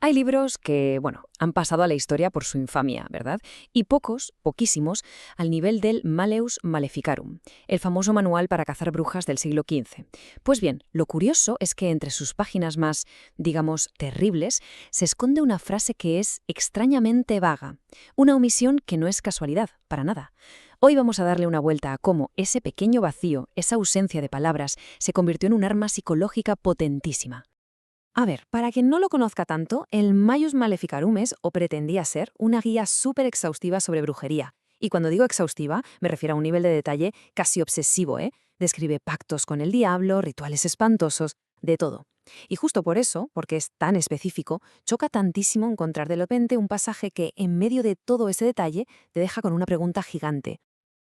Hay libros que, bueno, han pasado a la historia por su infamia, ¿verdad? Y pocos, poquísimos, al nivel del Malleus Maleficarum, el famoso manual para cazar brujas del siglo XV. Pues bien, lo curioso es que entre sus páginas más, digamos, terribles, se esconde una frase que es extrañamente vaga, una omisión que no es casualidad, para nada. Hoy vamos a darle una vuelta a cómo ese pequeño vacío, esa ausencia de palabras, se convirtió en un arma psicológica potentísima. A ver, para quien no lo conozca tanto, el Maius Maleficarum es, o pretendía ser, una guía súper exhaustiva sobre brujería. Y cuando digo exhaustiva, me refiero a un nivel de detalle casi obsesivo, ¿eh? Describe pactos con el diablo, rituales espantosos, de todo. Y justo por eso, porque es tan específico, choca tantísimo encontrar de repente un pasaje que, en medio de todo ese detalle, te deja con una pregunta gigante.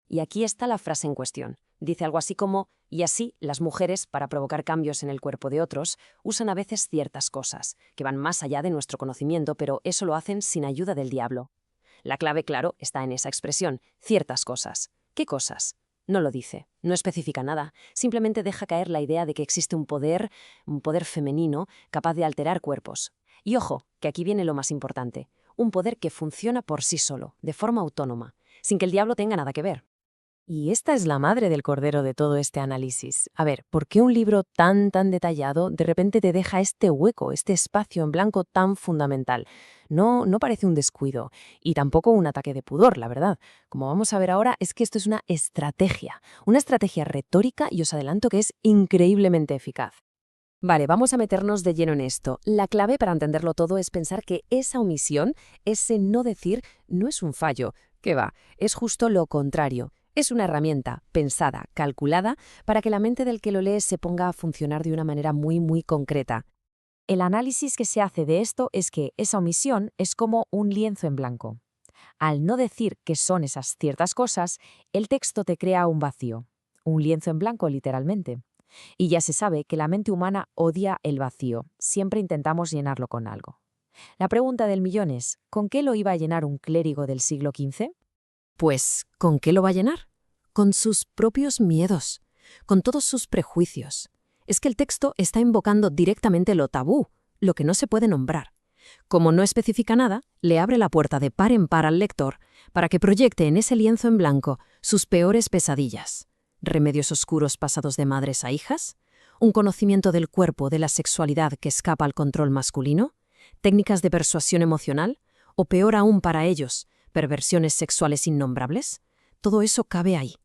Y aquí está la frase en cuestión. Dice algo así como, y así, las mujeres, para provocar cambios en el cuerpo de otros, usan a veces ciertas cosas, que van más allá de nuestro conocimiento, pero eso lo hacen sin ayuda del diablo. La clave, claro, está en esa expresión, ciertas cosas. ¿Qué cosas? No lo dice, no especifica nada, simplemente deja caer la idea de que existe un poder femenino, capaz de alterar cuerpos. Y ojo, que aquí viene lo más importante, un poder que funciona por sí solo, de forma autónoma, sin que el diablo tenga nada que ver. Y esta es la madre del cordero de todo este análisis. A ver, ¿por qué un libro tan detallado de repente te deja este hueco, este espacio en blanco tan fundamental? No parece un descuido y tampoco un ataque de pudor, la verdad. Como vamos a ver ahora, es que esto es una estrategia retórica y os adelanto que es increíblemente eficaz. Vale, vamos a meternos de lleno en esto. La clave para entenderlo todo es pensar que esa omisión, ese no decir, no es un fallo. ¿Qué va? Es justo lo contrario. Es una herramienta pensada, calculada, para que la mente del que lo lee se ponga a funcionar de una manera muy concreta. El análisis que se hace de esto es que esa omisión es como un lienzo en blanco. Al no decir qué son esas ciertas cosas, el texto te crea un vacío, un lienzo en blanco literalmente. Y ya se sabe que la mente humana odia el vacío, siempre intentamos llenarlo con algo. La pregunta del millón es, ¿con qué lo iba a llenar un clérigo del siglo XV? Pues, ¿con qué lo va a llenar? Con sus propios miedos, con todos sus prejuicios. Es que el texto está invocando directamente lo tabú, lo que no se puede nombrar. Como no especifica nada, le abre la puerta de par en par al lector para que proyecte en ese lienzo en blanco sus peores pesadillas. Remedios oscuros pasados de madres a hijas, un conocimiento del cuerpo, de la sexualidad que escapa al control masculino, técnicas de persuasión emocional, o peor aún para ellos, perversiones sexuales innombrables. Todo eso cabe ahí.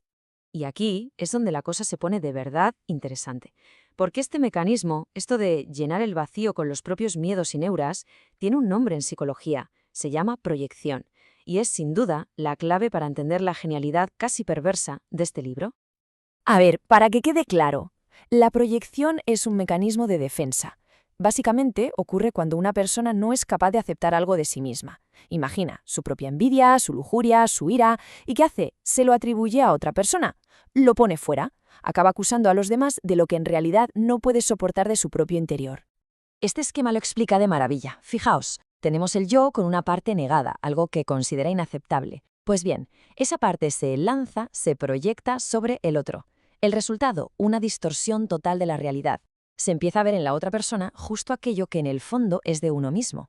Y aquí es donde la cosa se pone de verdad interesante. Porque este mecanismo, esto de llenar el vacío con los propios miedos y neuras, tiene un nombre en psicología. Se llama proyección. Y es, sin duda, la clave para entender la genialidad casi perversa de este libro. A ver, para que quede claro, la proyección es un mecanismo de defensa. Básicamente ocurre cuando una persona no es capaz de aceptar algo de sí misma. Imagina su propia envidia, su lujuria, su ira, ¿y qué hace? Se lo atribuye a otra persona. Lo pone fuera. Acaba acusando a los demás de lo que en realidad no puede soportar de su propio interior. Este esquema lo explica de maravilla. Fijaos, tenemos el yo con una parte negada, algo que considera inaceptable. Pues bien, esa parte se lanza, se proyecta sobre el otro. El resultado, una distorsión total de la realidad. Se empieza a ver en la otra persona justo aquello que en el fondo es de uno mismo.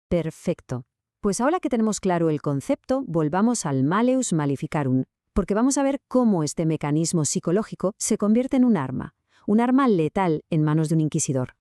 Perfecto. Pues ahora que tenemos claro el concepto, volvamos al Malleus Maleficarum, porque vamos a ver cómo este mecanismo psicológico se convierte en un arma letal en manos de un inquisidor.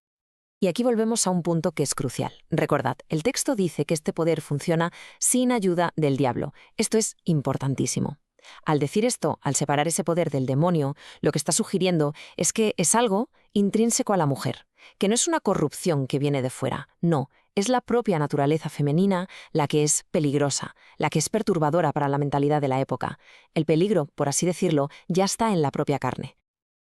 Y aquí volvemos a un punto que es crucial. Recordad, el texto dice que este poder funciona sin ayuda del diablo. Esto es importantísimo. Al decir esto, al separar ese poder del demonio, lo que está sugiriendo es que es algo intrínseco a la mujer, que no es una corrupción que viene de fuera, no, es la propia naturaleza femenina la que es peligrosa, la que es perturbadora para la mentalidad de la época. El peligro, por así decirlo, ya está en la propia carne.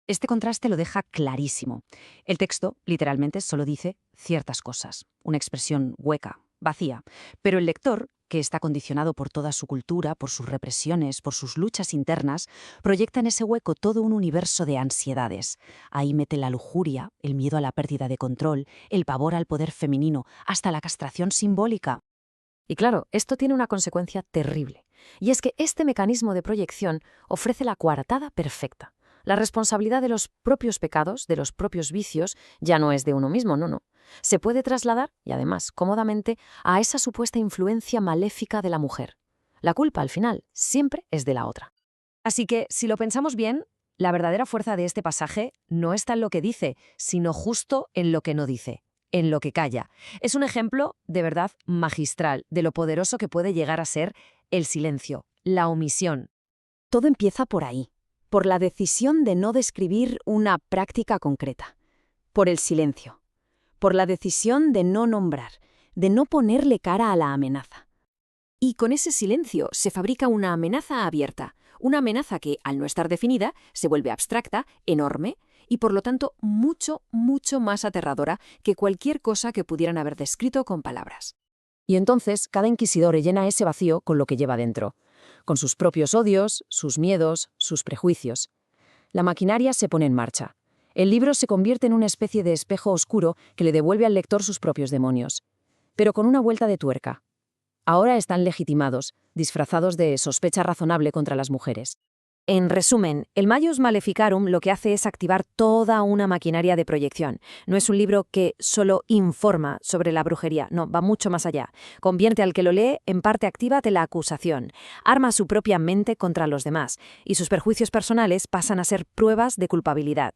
Este contraste lo deja clarísimo. El texto, literalmente, solo dice ciertas cosas, una expresión hueca, vacía, pero el lector, que está condicionado por toda su cultura, por sus represiones, por sus luchas internas, proyecta en ese hueco todo un universo de ansiedades. Ahí mete la lujuria, el miedo a la pérdida de control, el pavor al poder femenino, hasta la castración simbólica. Y claro, esto tiene una consecuencia terrible, y es que este mecanismo de proyección ofrece la coartada perfecta. La responsabilidad de los propios pecados, de los propios vicios, ya no es de uno mismo, no. se puede trasladar, y además cómodamente, a esa supuesta influencia maléfica de la mujer. La culpa, al final, siempre es de la otra. Así que, si lo pensamos bien, la verdadera fuerza de este pasaje no está en lo que dice, sino justo en lo que no dice, en lo que calla. Es un ejemplo, de verdad, magistral de lo poderoso que puede llegar a ser el silencio, la omisión. Todo empieza por ahí, por la decisión de no describir una práctica concreta, por el silencio, por la decisión de no nombrar, de no ponerle cara a la amenaza. Y con ese silencio se fabrica una amenaza abierta, una amenaza que, al no estar definida, se vuelve abstracta, enorme y, por lo tanto, mucho, mucho más aterradora que cualquier cosa que pudieran haber descrito con palabras. Y entonces cada inquisidor llena ese vacío con lo que lleva dentro, con sus propios odios, sus miedos, sus prejuicios. La maquinaria se pone en marcha. El libro se convierte en una especie de espejo oscuro que le devuelve al lector sus propios demonios, pero con una vuelta de tuerca. Ahora están legitimados, disfrazados de sospecha razonable contra las mujeres. En resumen, el Maius Maleficarum lo que hace es activar toda una maquinaria de proyección. No es un libro que solo informa sobre la brujería, no, va mucho más allá. Convierte al que lo lee en parte activa de la acusación, arma su propia mente contra los demás, y sus perjuicios personales pasan a ser pruebas de culpabilidad.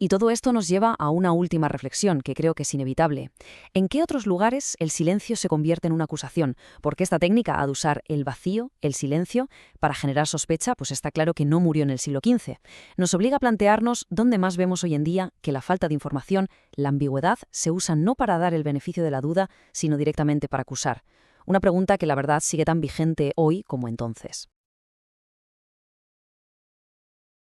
Y todo esto nos lleva a una última reflexión que creo que es inevitable. ¿En qué otros lugares el silencio se convierte en una acusación? Porque esta técnica ha de usar el vacío, el silencio, para generar sospecha, pues está claro que no murió en el siglo XV. Nos obliga a plantearnos dónde más vemos hoy en día que la falta de información, la ambigüedad, se usa no para dar el beneficio de la duda, sino directamente para acusar. Una pregunta que la verdad sigue tan vigente hoy como entonces.